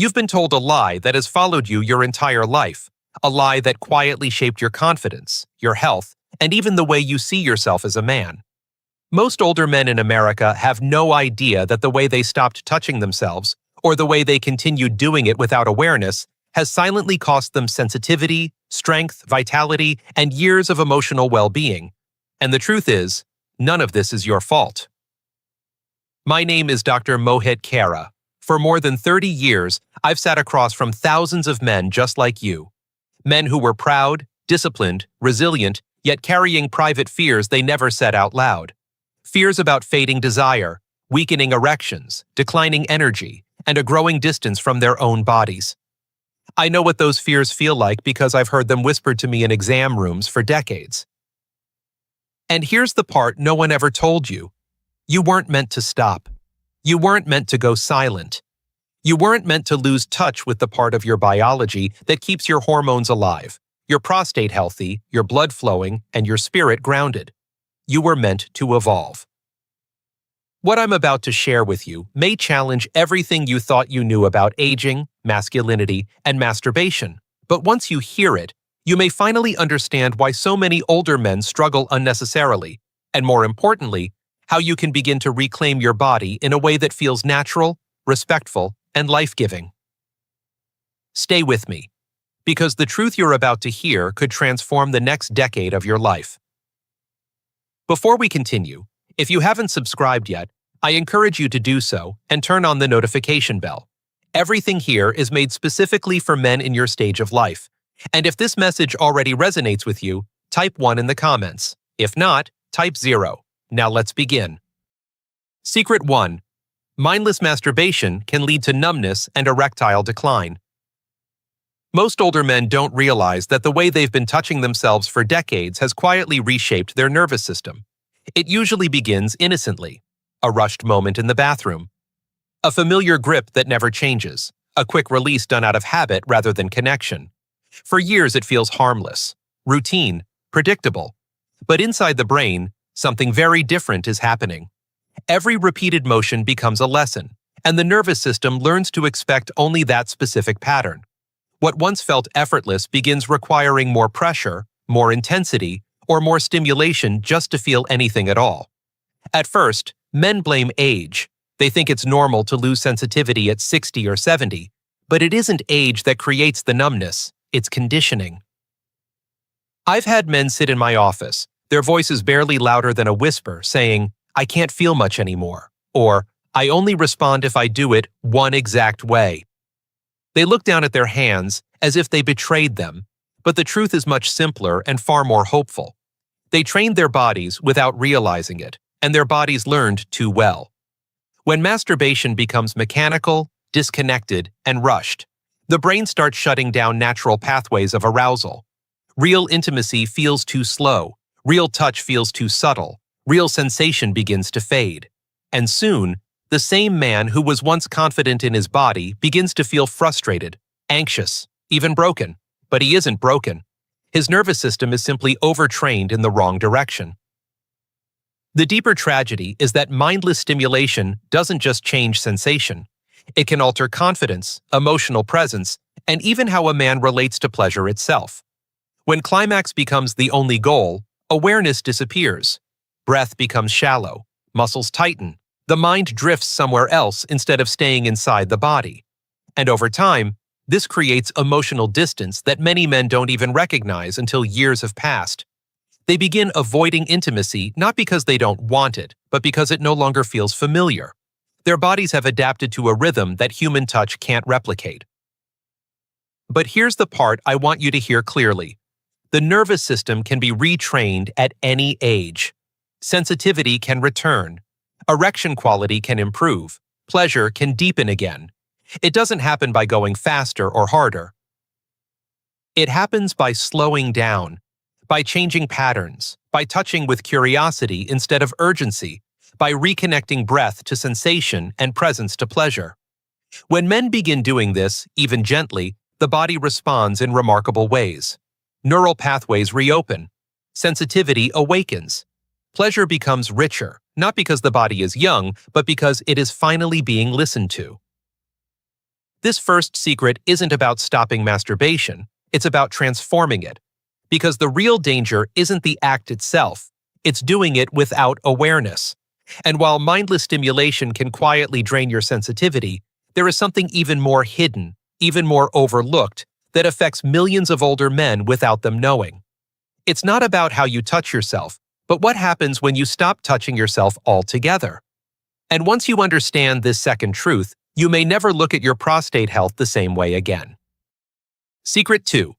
You've been told a lie that has followed you your entire life, a lie that quietly shaped your confidence, your health, and even the way you see yourself as a man. Most older men in America have no idea that the way they stopped touching themselves, or the way they continued doing it without awareness, has silently cost them sensitivity, strength, vitality, and years of emotional well-being. And the truth is, none of this is your fault. My name is Dr. Mohit Khera. For more than 30 years, I've sat across from thousands of men just like you. Men who were proud, disciplined, resilient, yet carrying private fears they never said out loud. Fears about fading desire, weakening erections, declining energy, and a growing distance from their own bodies. I know what those fears feel like because I've heard them whispered to me in exam rooms for decades. And here's the part no one ever told you. You weren't meant to stop. You weren't meant to go silent. You weren't meant to lose touch with the part of your biology that keeps your hormones alive, your prostate healthy, your blood flowing, and your spirit grounded. You were meant to evolve. What I'm about to share with you may challenge everything you thought you knew about aging, masculinity, and masturbation, but once you hear it, you may finally understand why so many older men struggle unnecessarily, and more importantly, how you can begin to reclaim your body in a way that feels natural, respectful, and life-giving. Stay with me, because the truth you're about to hear could transform the next decade of your life. Before we continue, if you haven't subscribed yet, I encourage you to do so and turn on the notification bell. Everything here is made specifically for men in your stage of life. And if this message already resonates with you, type 1 in the comments. If not, type 0. Now let's begin. Secret 1. Mindless masturbation can lead to numbness and erectile decline. Most older men don't realize that the way they've been touching themselves for decades has quietly reshaped their nervous system. It usually begins innocently. A rushed moment in the bathroom. A familiar grip that never changes. A quick release done out of habit rather than connection. For years it feels harmless, routine, predictable. But inside the brain, something very different is happening. Every repeated motion becomes a lesson, and the nervous system learns to expect only that specific pattern. What once felt effortless begins requiring more pressure, more intensity, or more stimulation just to feel anything at all. At first, men blame age. They think it's normal to lose sensitivity at 60 or 70, but it isn't age that creates the numbness, it's conditioning. I've had men sit in my office, their voices barely louder than a whisper, saying, "I can't feel much anymore," or "I only respond if I do it one exact way." They look down at their hands as if they betrayed them, but the truth is much simpler and far more hopeful. They trained their bodies without realizing it, and their bodies learned too well. When masturbation becomes mechanical, disconnected, and rushed, the brain starts shutting down natural pathways of arousal. Real intimacy feels too slow, real touch feels too subtle, real sensation begins to fade. And soon, the same man who was once confident in his body begins to feel frustrated, anxious, even broken. But he isn't broken. His nervous system is simply overtrained in the wrong direction. The deeper tragedy is that mindless stimulation doesn't just change sensation. It can alter confidence, emotional presence, and even how a man relates to pleasure itself. When climax becomes the only goal, awareness disappears. Breath becomes shallow, muscles tighten, the mind drifts somewhere else instead of staying inside the body. And over time, this creates emotional distance that many men don't even recognize until years have passed. They begin avoiding intimacy not because they don't want it, but because it no longer feels familiar. Their bodies have adapted to a rhythm that human touch can't replicate. But here's the part I want you to hear clearly. The nervous system can be retrained at any age. Sensitivity can return. Erection quality can improve. Pleasure can deepen again. It doesn't happen by going faster or harder. It happens by slowing down, by changing patterns, by touching with curiosity instead of urgency, by reconnecting breath to sensation and presence to pleasure. When men begin doing this, even gently, the body responds in remarkable ways. Neural pathways reopen. Sensitivity awakens. Pleasure becomes richer, not because the body is young, but because it is finally being listened to. This first secret isn't about stopping masturbation, it's about transforming it. Because the real danger isn't the act itself, it's doing it without awareness. And while mindless stimulation can quietly drain your sensitivity, there is something even more hidden, even more overlooked, that affects millions of older men without them knowing. It's not about how you touch yourself, but what happens when you stop touching yourself altogether. And once you understand this second truth, you may never look at your prostate health the same way again. Secret 2.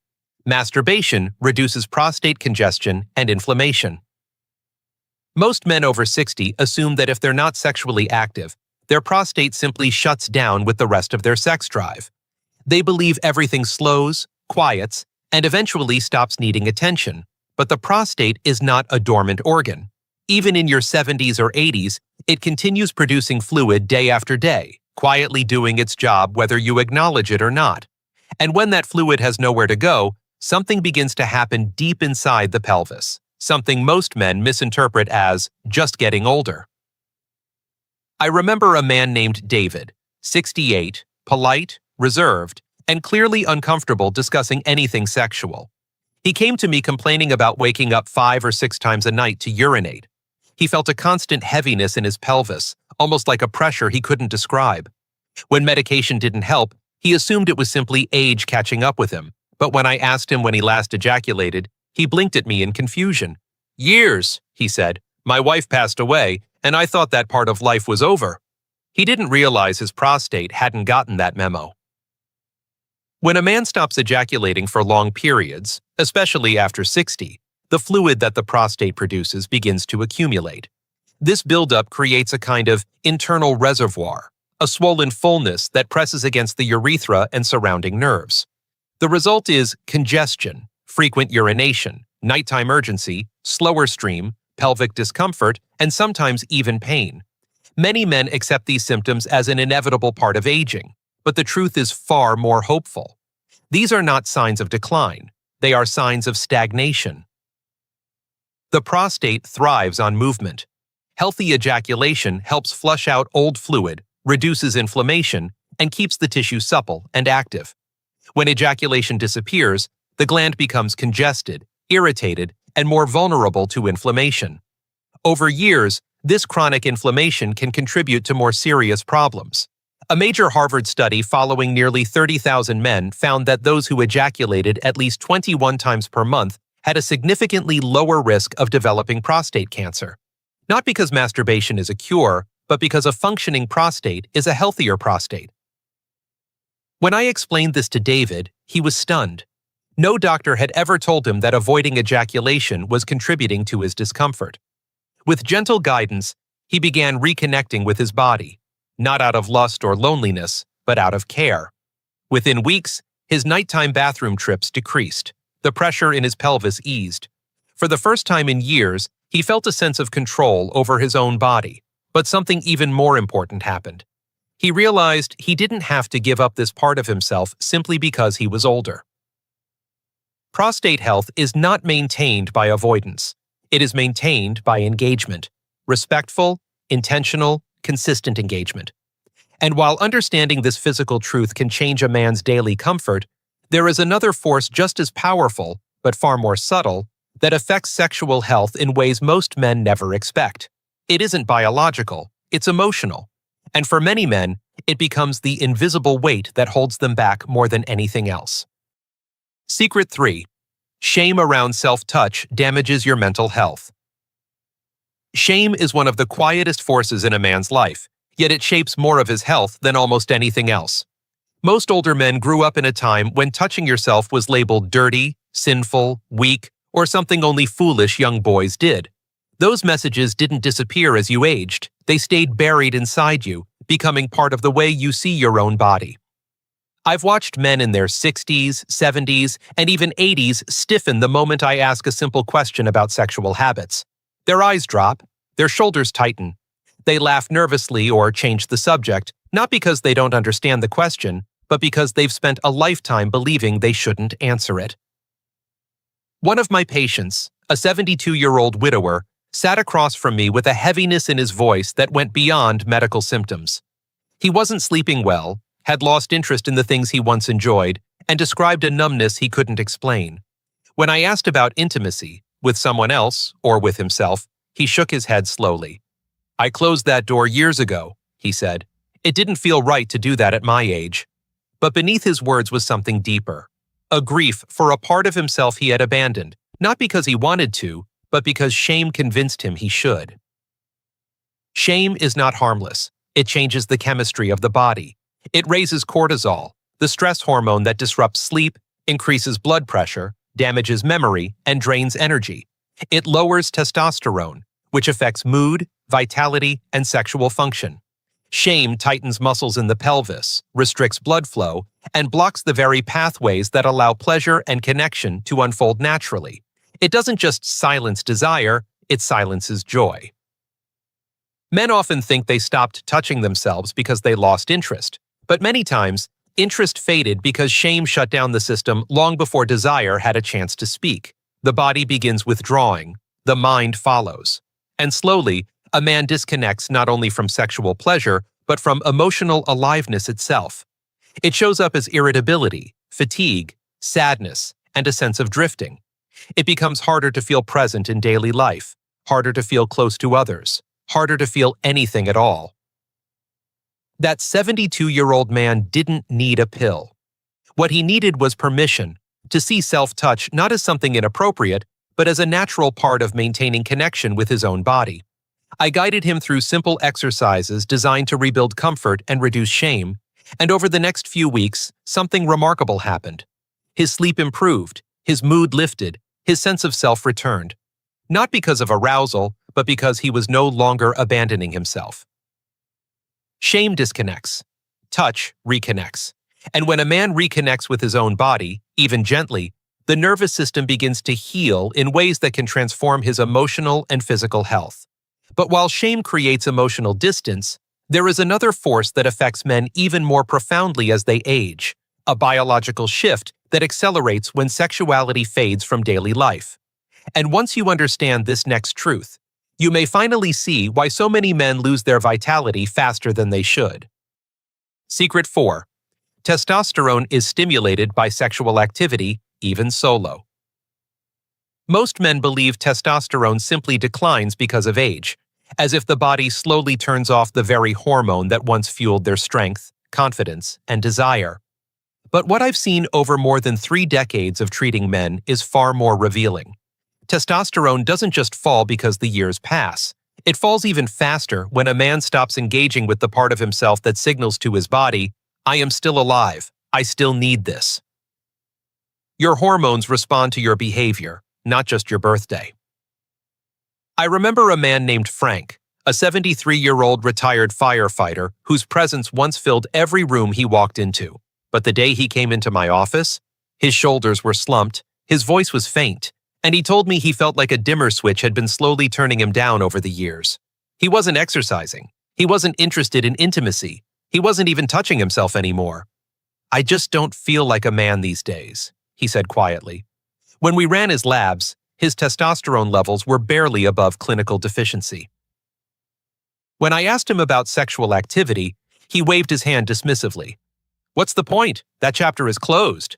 Masturbation reduces prostate congestion and inflammation. Most men over 60 assume that if they're not sexually active, their prostate simply shuts down with the rest of their sex drive. They believe everything slows, quiets, and eventually stops needing attention. But the prostate is not a dormant organ. Even in your 70s or 80s, it continues producing fluid day after day, quietly doing its job whether you acknowledge it or not. And when that fluid has nowhere to go, something begins to happen deep inside the pelvis, something most men misinterpret as just getting older. I remember a man named David, 68, polite, reserved, and clearly uncomfortable discussing anything sexual. He came to me complaining about waking up 5 or 6 times a night to urinate. He felt a constant heaviness in his pelvis, almost like a pressure he couldn't describe. When medication didn't help, he assumed it was simply age catching up with him. But when I asked him when he last ejaculated, he blinked at me in confusion. "Years," he said. "My wife passed away, and I thought that part of life was over." He didn't realize his prostate hadn't gotten that memo. When a man stops ejaculating for long periods, especially after 60, the fluid that the prostate produces begins to accumulate. This buildup creates a kind of internal reservoir, a swollen fullness that presses against the urethra and surrounding nerves. The result is congestion, frequent urination, nighttime urgency, slower stream, pelvic discomfort, and sometimes even pain. Many men accept these symptoms as an inevitable part of aging, but the truth is far more hopeful. These are not signs of decline, they are signs of stagnation. The prostate thrives on movement. Healthy ejaculation helps flush out old fluid, reduces inflammation, and keeps the tissue supple and active. When ejaculation disappears, the gland becomes congested, irritated, and more vulnerable to inflammation. Over years, this chronic inflammation can contribute to more serious problems. A major Harvard study following nearly 30,000 men found that those who ejaculated at least 21 times per month had a significantly lower risk of developing prostate cancer. Not because masturbation is a cure, but because a functioning prostate is a healthier prostate. When I explained this to David, he was stunned. No doctor had ever told him that avoiding ejaculation was contributing to his discomfort. With gentle guidance, he began reconnecting with his body, not out of lust or loneliness, but out of care. Within weeks, his nighttime bathroom trips decreased. The pressure in his pelvis eased. For the first time in years, he felt a sense of control over his own body. But something even more important happened. He realized he didn't have to give up this part of himself simply because he was older. Prostate health is not maintained by avoidance. It is maintained by engagement. Respectful, intentional, consistent engagement. And while understanding this physical truth can change a man's daily comfort, there is another force just as powerful, but far more subtle, that affects sexual health in ways most men never expect. It isn't biological, it's emotional. And for many men, it becomes the invisible weight that holds them back more than anything else. Secret 3. Shame around self-touch damages your mental health. Shame is one of the quietest forces in a man's life, yet it shapes more of his health than almost anything else. Most older men grew up in a time when touching yourself was labeled dirty, sinful, weak, or something only foolish young boys did. Those messages didn't disappear as you aged. They stayed buried inside you, becoming part of the way you see your own body. I've watched men in their 60s, 70s, and even 80s stiffen the moment I ask a simple question about sexual habits. Their eyes drop, their shoulders tighten. They laugh nervously or change the subject, not because they don't understand the question, but because they've spent a lifetime believing they shouldn't answer it. One of my patients, a 72-year-old widower, sat across from me with a heaviness in his voice that went beyond medical symptoms. He wasn't sleeping well, had lost interest in the things he once enjoyed, and described a numbness he couldn't explain. When I asked about intimacy, with someone else or with himself, he shook his head slowly. "I closed that door years ago," he said. "It didn't feel right to do that at my age." But beneath his words was something deeper. A grief for a part of himself he had abandoned, not because he wanted to, but because shame convinced him he should. Shame is not harmless. It changes the chemistry of the body. It raises cortisol, the stress hormone that disrupts sleep, increases blood pressure, damages memory, and drains energy. It lowers testosterone, which affects mood, vitality, and sexual function. Shame tightens muscles in the pelvis, restricts blood flow, and blocks the very pathways that allow pleasure and connection to unfold naturally. It doesn't just silence desire, it silences joy. Men often think they stopped touching themselves because they lost interest, but many times, interest faded because shame shut down the system long before desire had a chance to speak. The body begins withdrawing, the mind follows. And slowly, a man disconnects not only from sexual pleasure, but from emotional aliveness itself. It shows up as irritability, fatigue, sadness, and a sense of drifting. It becomes harder to feel present in daily life, harder to feel close to others, harder to feel anything at all. That 72-year-old man didn't need a pill. What he needed was permission to see self-touch not as something inappropriate, but as a natural part of maintaining connection with his own body. I guided him through simple exercises designed to rebuild comfort and reduce shame, and over the next few weeks, something remarkable happened. His sleep improved, his mood lifted, his sense of self returned. Not because of arousal, but because he was no longer abandoning himself. Shame disconnects. Touch reconnects. And when a man reconnects with his own body, even gently, the nervous system begins to heal in ways that can transform his emotional and physical health. But while shame creates emotional distance, there is another force that affects men even more profoundly as they age, a biological shift that accelerates when sexuality fades from daily life. And once you understand this next truth, you may finally see why so many men lose their vitality faster than they should. Secret 4. Testosterone is stimulated by sexual activity, even solo. Most men believe testosterone simply declines because of age, as if the body slowly turns off the very hormone that once fueled their strength, confidence, and desire. But what I've seen over more than 3 decades of treating men is far more revealing. Testosterone doesn't just fall because the years pass. It falls even faster when a man stops engaging with the part of himself that signals to his body, "I am still alive. I still need this." Your hormones respond to your behavior, not just your birthday. I remember a man named Frank, a 73-year-old retired firefighter whose presence once filled every room he walked into. But the day he came into my office, his shoulders were slumped, his voice was faint, and he told me he felt like a dimmer switch had been slowly turning him down over the years. He wasn't exercising. He wasn't interested in intimacy. He wasn't even touching himself anymore. "I just don't feel like a man these days," he said quietly. When we ran his labs, his testosterone levels were barely above clinical deficiency. When I asked him about sexual activity, he waved his hand dismissively. "What's the point? That chapter is closed."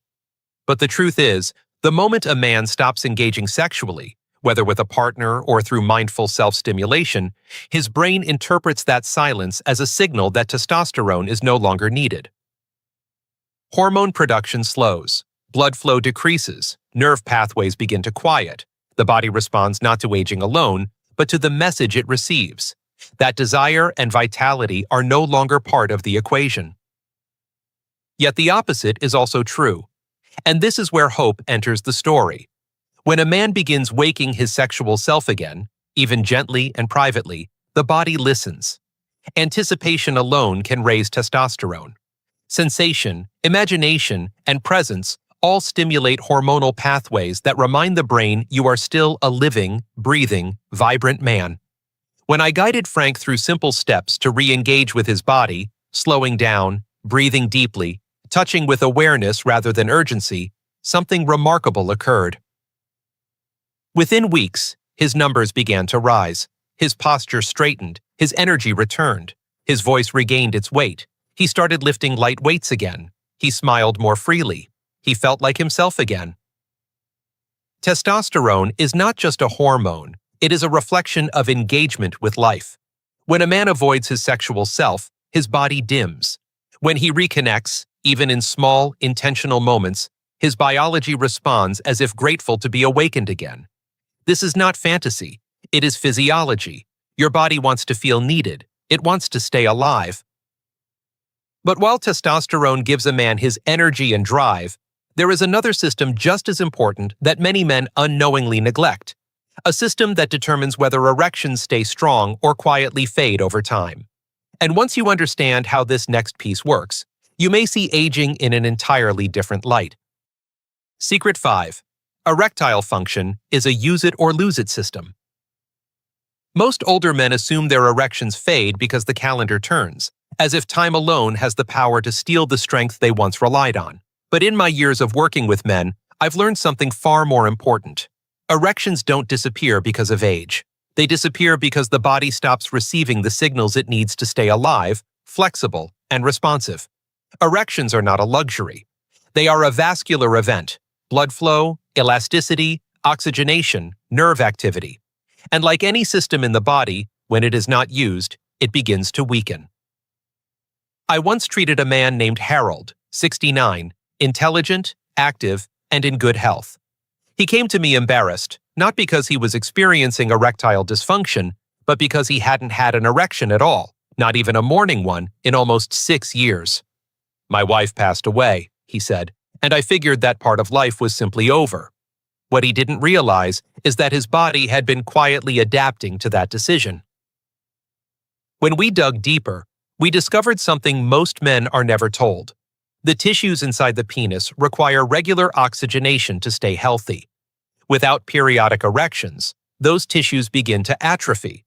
But the truth is, the moment a man stops engaging sexually, whether with a partner or through mindful self-stimulation, his brain interprets that silence as a signal that testosterone is no longer needed. Hormone production slows, blood flow decreases, nerve pathways begin to quiet. The body responds not to aging alone, but to the message it receives. That desire and vitality are no longer part of the equation. Yet the opposite is also true. And this is where hope enters the story. When a man begins waking his sexual self again, even gently and privately, the body listens. Anticipation alone can raise testosterone. Sensation, imagination, and presence all stimulate hormonal pathways that remind the brain you are still a living, breathing, vibrant man. When I guided Frank through simple steps to re-engage with his body, slowing down, breathing deeply, touching with awareness rather than urgency, something remarkable occurred. Within weeks, his numbers began to rise. His posture straightened, his energy returned, his voice regained its weight, He started lifting light weights again. He smiled more freely. He felt like himself again. Testosterone is not just a hormone, it is a reflection of engagement with life. When a man avoids his sexual self, his body dims. When he reconnects, even in small, intentional moments, his biology responds as if grateful to be awakened again. This is not fantasy, it is physiology. Your body wants to feel needed, it wants to stay alive. But while testosterone gives a man his energy and drive, there is another system just as important that many men unknowingly neglect, a system that determines whether erections stay strong or quietly fade over time. And once you understand how this next piece works, you may see aging in an entirely different light. Secret 5. Erectile function is a use it or lose it system. Most older men assume their erections fade because the calendar turns, as if time alone has the power to steal the strength they once relied on. But in my years of working with men, I've learned something far more important. Erections don't disappear because of age. They disappear because the body stops receiving the signals it needs to stay alive, flexible, and responsive. Erections are not a luxury. They are a vascular event: blood flow, elasticity, oxygenation, nerve activity. And like any system in the body, when it is not used, it begins to weaken. I once treated a man named Harold, 69, intelligent, active, and in good health. He came to me embarrassed, not because he was experiencing erectile dysfunction, but because he hadn't had an erection at all, not even a morning one, in almost 6 years. "My wife passed away," he said, "and I figured that part of life was simply over." What he didn't realize is that his body had been quietly adapting to that decision. When we dug deeper, we discovered something most men are never told. The tissues inside the penis require regular oxygenation to stay healthy. Without periodic erections, those tissues begin to atrophy.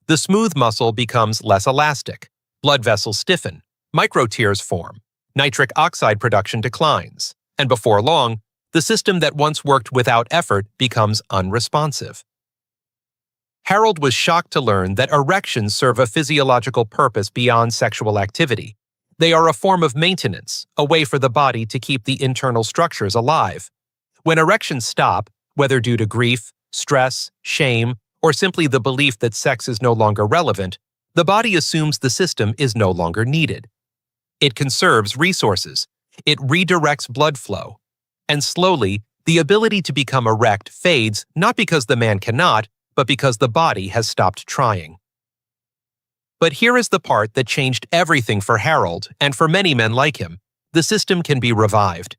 The smooth muscle becomes less elastic, blood vessels stiffen, microtears form, nitric oxide production declines, and before long, the system that once worked without effort becomes unresponsive. Harold was shocked to learn that erections serve a physiological purpose beyond sexual activity. They are a form of maintenance, a way for the body to keep the internal structures alive. When erections stop, whether due to grief, stress, shame, or simply the belief that sex is no longer relevant, the body assumes the system is no longer needed. It conserves resources. It redirects blood flow. And slowly, the ability to become erect fades not because the man cannot, but because the body has stopped trying. But here is the part that changed everything for Harold and for many men like him. The system can be revived.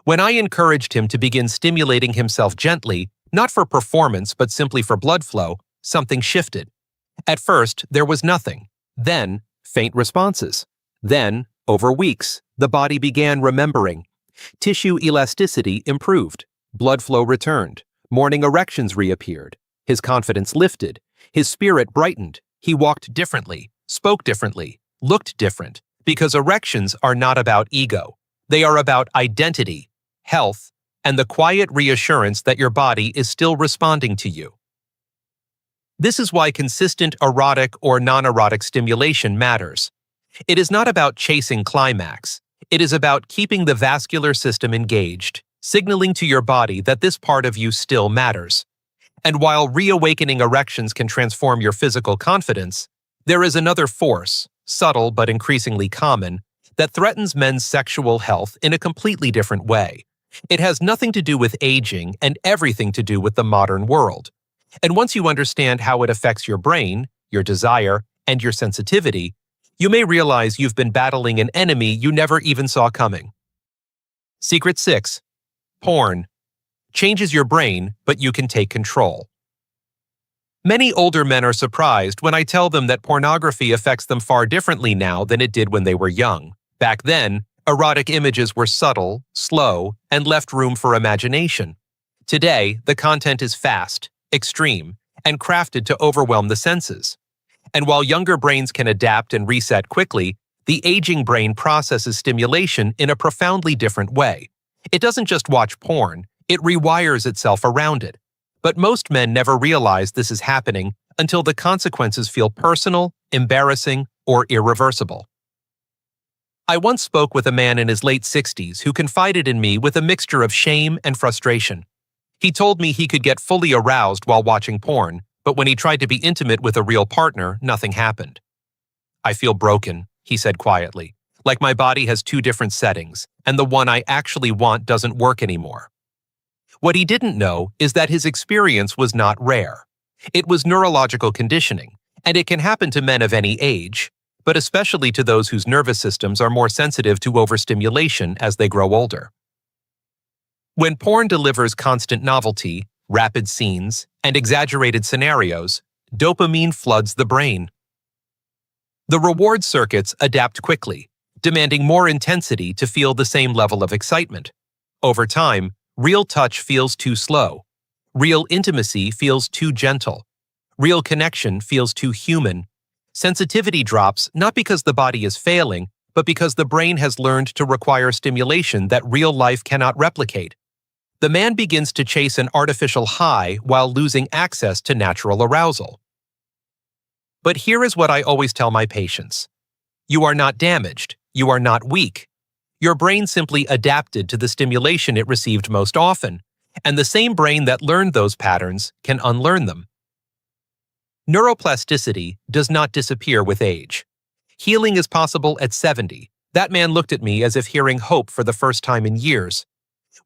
When I encouraged him to begin stimulating himself gently, not for performance but simply for blood flow, something shifted. At first, there was nothing. Then, faint responses. Then, over weeks, the body began remembering. Tissue elasticity improved. Blood flow returned. Morning erections reappeared. His confidence lifted. His spirit brightened. He walked differently, spoke differently, looked different, because erections are not about ego. They are about identity, health, and the quiet reassurance that your body is still responding to you. This is why consistent erotic or non-erotic stimulation matters. It is not about chasing climax. It is about keeping the vascular system engaged, signaling to your body that this part of you still matters. And while reawakening erections can transform your physical confidence, there is another force, subtle but increasingly common, that threatens men's sexual health in a completely different way. It has nothing to do with aging and everything to do with the modern world. And once you understand how it affects your brain, your desire, and your sensitivity, you may realize you've been battling an enemy you never even saw coming. Secret 6. Porn. Changes your brain, but you can take control. Many older men are surprised when I tell them that pornography affects them far differently now than it did when they were young. Back then, erotic images were subtle, slow, and left room for imagination. Today, the content is fast, extreme, and crafted to overwhelm the senses. And while younger brains can adapt and reset quickly, the aging brain processes stimulation in a profoundly different way. It doesn't just watch porn, it rewires itself around it. But most men never realize this is happening until the consequences feel personal, embarrassing, or irreversible. I once spoke with a man in his late 60s who confided in me with a mixture of shame and frustration. He told me he could get fully aroused while watching porn, but when he tried to be intimate with a real partner, nothing happened. "I feel broken," he said quietly, "like my body has two different settings, and the one I actually want doesn't work anymore." What he didn't know is that his experience was not rare. It was neurological conditioning, and it can happen to men of any age, but especially to those whose nervous systems are more sensitive to overstimulation as they grow older. When porn delivers constant novelty, rapid scenes, and exaggerated scenarios, dopamine floods the brain. The reward circuits adapt quickly, demanding more intensity to feel the same level of excitement. Over time, real touch feels too slow. Real intimacy feels too gentle. Real connection feels too human. Sensitivity drops not because the body is failing, but because the brain has learned to require stimulation that real life cannot replicate. The man begins to chase an artificial high while losing access to natural arousal. But here is what I always tell my patients. You are not damaged. You are not weak. Your brain simply adapted to the stimulation it received most often, and the same brain that learned those patterns can unlearn them. Neuroplasticity does not disappear with age. Healing is possible at 70. That man looked at me as if hearing hope for the first time in years.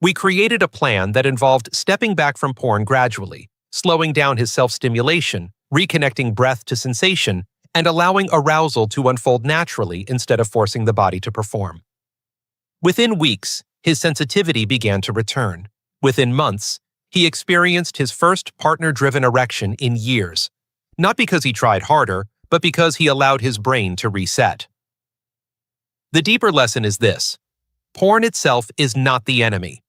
We created a plan that involved stepping back from porn gradually, slowing down his self-stimulation, reconnecting breath to sensation, and allowing arousal to unfold naturally instead of forcing the body to perform. Within weeks, his sensitivity began to return. Within months, he experienced his first partner-driven erection in years, not because he tried harder, but because he allowed his brain to reset. The deeper lesson is this: porn itself is not the enemy.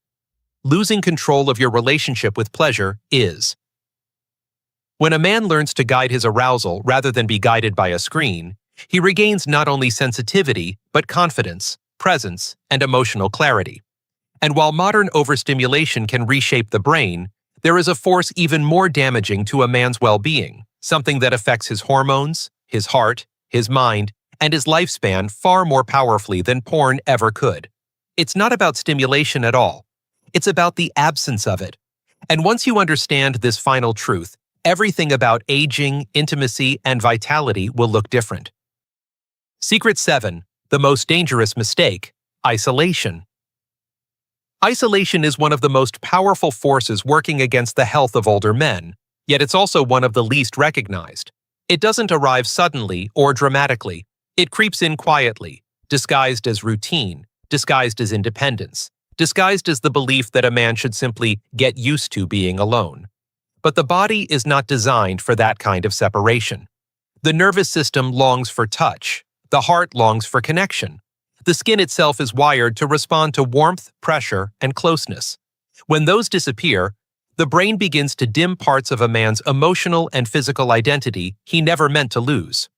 Losing control of your relationship with pleasure is. When a man learns to guide his arousal rather than be guided by a screen, he regains not only sensitivity, but confidence, presence, and emotional clarity. And while modern overstimulation can reshape the brain, there is a force even more damaging to a man's well-being, something that affects his hormones, his heart, his mind, and his lifespan far more powerfully than porn ever could. It's not about stimulation at all. It's about the absence of it. And once you understand this final truth, everything about aging, intimacy, and vitality will look different. Secret 7. The most dangerous mistake: isolation. Isolation is one of the most powerful forces working against the health of older men, yet it's also one of the least recognized. It doesn't arrive suddenly or dramatically. It creeps in quietly, disguised as routine, disguised as independence, disguised as the belief that a man should simply get used to being alone. But the body is not designed for that kind of separation. The nervous system longs for touch. The heart longs for connection. The skin itself is wired to respond to warmth, pressure, and closeness. When those disappear, the brain begins to dim parts of a man's emotional and physical identity he never meant to lose.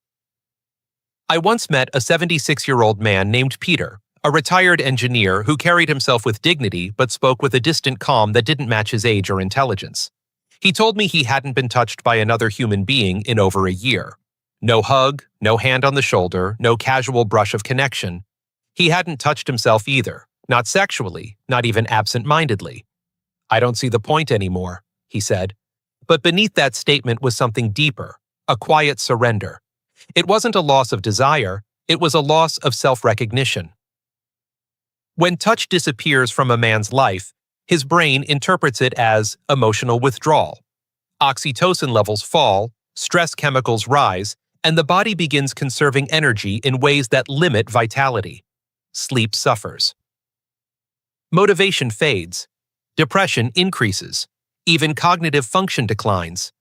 I once met a 76-year-old man named Peter, a retired engineer who carried himself with dignity but spoke with a distant calm that didn't match his age or intelligence. He told me he hadn't been touched by another human being in over a year. No hug, no hand on the shoulder, no casual brush of connection. He hadn't touched himself either, not sexually, not even absent-mindedly. "I don't see the point anymore," he said. But beneath that statement was something deeper, a quiet surrender. It wasn't a loss of desire, it was a loss of self-recognition. When touch disappears from a man's life, his brain interprets it as emotional withdrawal. Oxytocin levels fall, stress chemicals rise, and the body begins conserving energy in ways that limit vitality. Sleep suffers. Motivation fades. Depression increases. Even cognitive function declines.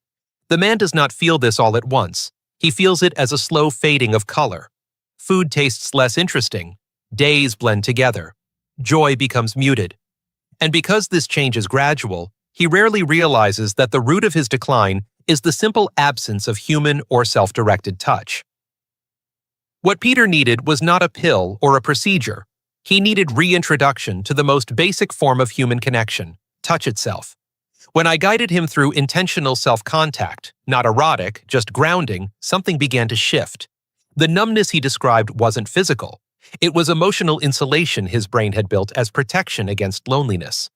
The man does not feel this all at once. He feels it as a slow fading of color. Food tastes less interesting. Days blend together. Joy becomes muted. And because this change is gradual, he rarely realizes that the root of his decline is the simple absence of human or self-directed touch. What Peter needed was not a pill or a procedure. He needed reintroduction to the most basic form of human connection, touch itself. When I guided him through intentional self-contact, not erotic, just grounding, something began to shift. The numbness he described wasn't physical. It was emotional insulation his brain had built as protection against loneliness.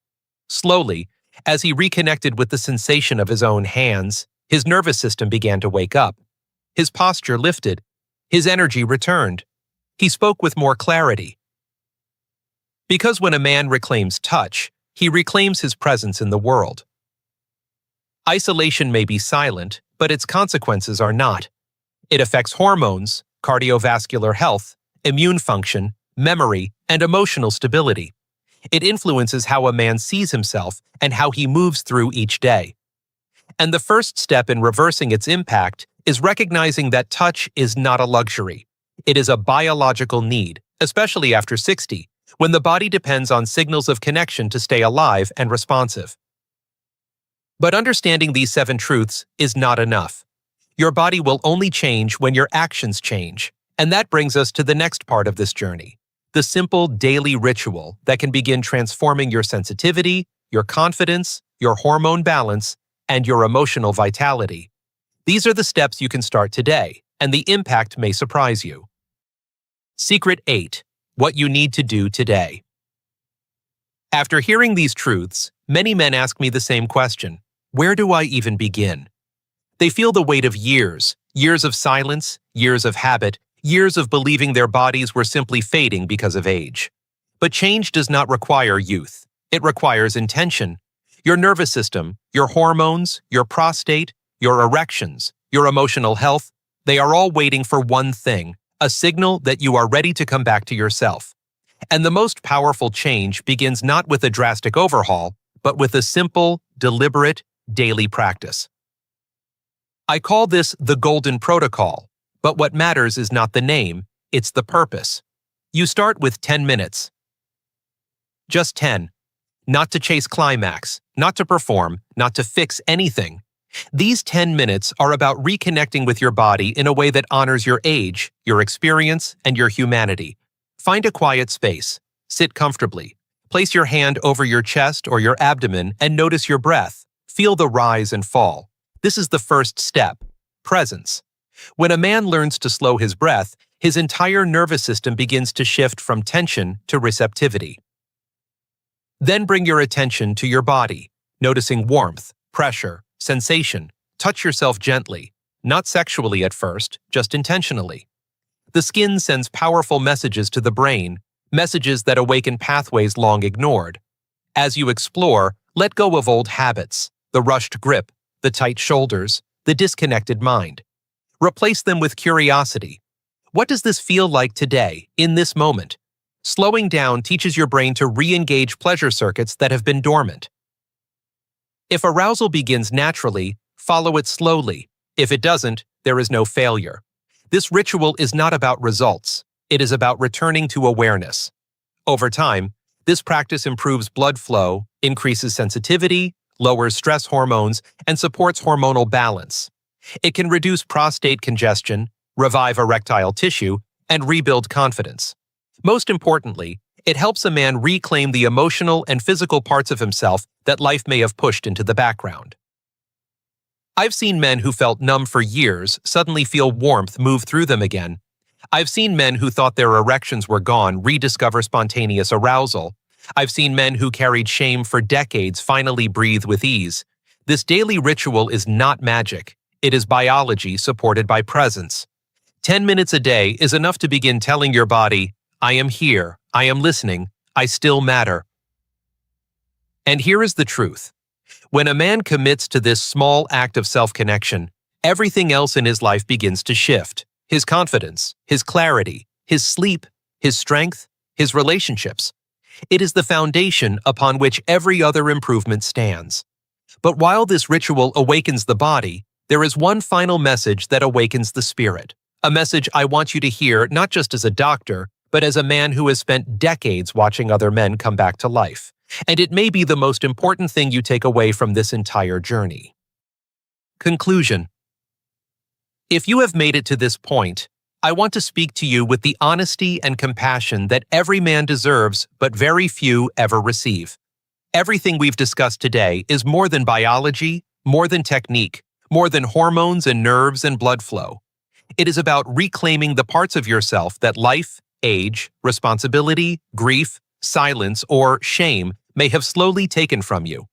Slowly, as he reconnected with the sensation of his own hands, his nervous system began to wake up. His posture lifted. His energy returned. He spoke with more clarity. Because when a man reclaims touch, he reclaims his presence in the world. Isolation may be silent, but its consequences are not. It affects hormones, cardiovascular health, immune function, memory, and emotional stability. It influences how a man sees himself and how he moves through each day. And the first step in reversing its impact is recognizing that touch is not a luxury. It is a biological need, especially after 60, when the body depends on signals of connection to stay alive and responsive. But understanding these 7 truths is not enough. Your body will only change when your actions change, and that brings us to the next part of this journey, the simple daily ritual that can begin transforming your sensitivity, your confidence, your hormone balance, and your emotional vitality. These are the steps you can start today, and the impact may surprise you. Secret 8. What you need to do today. After hearing these truths, many men ask me the same question: where do I even begin? They feel the weight of years of silence, years of habit, years of believing their bodies were simply fading because of age. But change does not require youth. It requires intention. Your nervous system, your hormones, your prostate, your erections, your emotional health, they are all waiting for one thing: a signal that you are ready to come back to yourself. And the most powerful change begins not with a drastic overhaul, but with a simple, deliberate, daily practice. I call this the Golden Protocol, but what matters is not the name, it's the purpose. You start with 10 minutes. Just 10. Not to chase climax, not to perform, not to fix anything. These 10 minutes are about reconnecting with your body in a way that honors your age, your experience, and your humanity. Find a quiet space. Sit comfortably. Place your hand over your chest or your abdomen and notice your breath. Feel the rise and fall. This is the first step: presence. When a man learns to slow his breath, his entire nervous system begins to shift from tension to receptivity. Then bring your attention to your body, noticing warmth, pressure, sensation. Touch yourself gently, not sexually at first, just intentionally. The skin sends powerful messages to the brain, messages that awaken pathways long ignored. As you explore, let go of old habits, the rushed grip, the tight shoulders, the disconnected mind. Replace them with curiosity. What does this feel like today, in this moment? Slowing down teaches your brain to re-engage pleasure circuits that have been dormant. If arousal begins naturally, follow it slowly. If it doesn't, there is no failure. This ritual is not about results. It is about returning to awareness. Over time, this practice improves blood flow, increases sensitivity, lowers stress hormones, and supports hormonal balance. It can reduce prostate congestion, revive erectile tissue, and rebuild confidence. Most importantly, it helps a man reclaim the emotional and physical parts of himself that life may have pushed into the background. I've seen men who felt numb for years suddenly feel warmth move through them again. I've seen men who thought their erections were gone rediscover spontaneous arousal. I've seen men who carried shame for decades finally breathe with ease. This daily ritual is not magic. It is biology supported by presence. 10 minutes a day is enough to begin telling your body, I am here, I am listening, I still matter. And here is the truth. When a man commits to this small act of self-connection, everything else in his life begins to shift. His confidence, his clarity, his sleep, his strength, his relationships. It is the foundation upon which every other improvement stands. But while this ritual awakens the body, there is one final message that awakens the spirit. A message I want you to hear not just as a doctor, but as a man who has spent decades watching other men come back to life. And it may be the most important thing you take away from this entire journey. Conclusion. If you have made it to this point, I want to speak to you with the honesty and compassion that every man deserves, but very few ever receive. Everything we've discussed today is more than biology, more than technique, more than hormones and nerves and blood flow. It is about reclaiming the parts of yourself that life, age, responsibility, grief, silence, or shame may have slowly taken from you.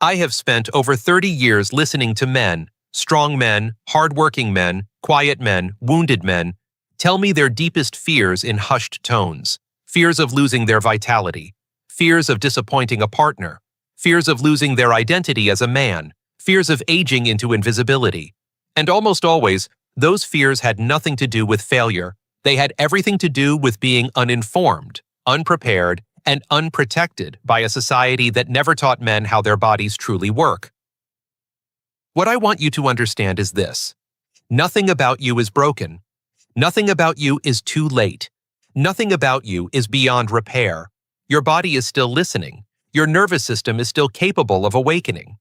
I have spent over 30 years listening to men, strong men, hardworking men, quiet men, wounded men, tell me their deepest fears in hushed tones. Fears of losing their vitality, fears of disappointing a partner, fears of losing their identity as a man, fears of aging into invisibility. And almost always, those fears had nothing to do with failure. They had everything to do with being uninformed, unprepared, and unprotected by a society that never taught men how their bodies truly work. What I want you to understand is this: nothing about you is broken. Nothing about you is too late. Nothing about you is beyond repair. Your body is still listening. Your nervous system is still capable of awakening.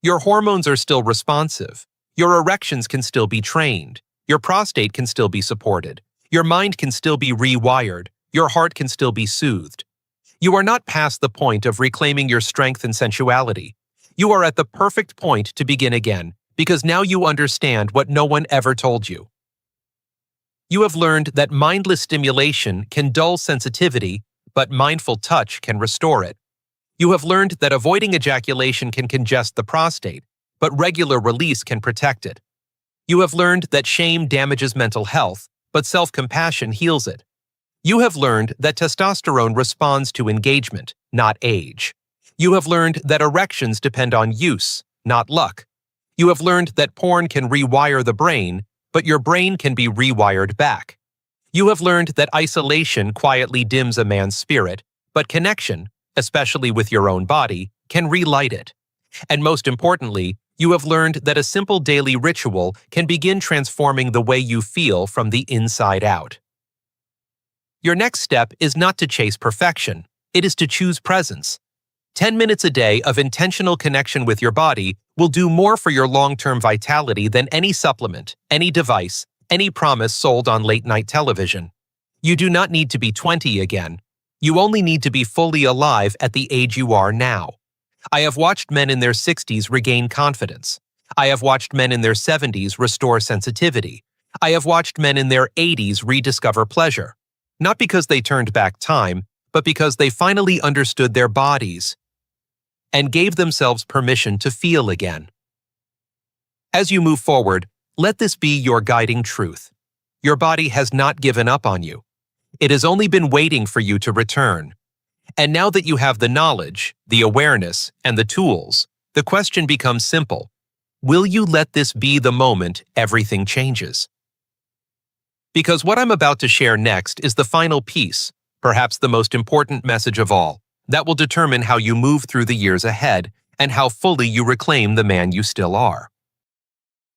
Your hormones are still responsive. Your erections can still be trained. Your prostate can still be supported. Your mind can still be rewired. Your heart can still be soothed. You are not past the point of reclaiming your strength and sensuality. You are at the perfect point to begin again, because now you understand what no one ever told you. You have learned that mindless stimulation can dull sensitivity, but mindful touch can restore it. You have learned that avoiding ejaculation can congest the prostate, but regular release can protect it. You have learned that shame damages mental health, but self-compassion heals it. You have learned that testosterone responds to engagement, not age. You have learned that erections depend on use, not luck. You have learned that porn can rewire the brain, but your brain can be rewired back. You have learned that isolation quietly dims a man's spirit, but connection, especially with your own body, can relight it. And most importantly, you have learned that a simple daily ritual can begin transforming the way you feel from the inside out. Your next step is not to chase perfection. It is to choose presence. 10 minutes a day of intentional connection with your body will do more for your long-term vitality than any supplement, any device, any promise sold on late-night television. You do not need to be 20 again. You only need to be fully alive at the age you are now. I have watched men in their 60s regain confidence. I have watched men in their 70s restore sensitivity. I have watched men in their 80s rediscover pleasure. Not because they turned back time, but because they finally understood their bodies and gave themselves permission to feel again. As you move forward, let this be your guiding truth. Your body has not given up on you. It has only been waiting for you to return. And now that you have the knowledge, the awareness, and the tools, the question becomes simple. Will you let this be the moment everything changes? Because what I'm about to share next is the final piece, perhaps the most important message of all, that will determine how you move through the years ahead and how fully you reclaim the man you still are.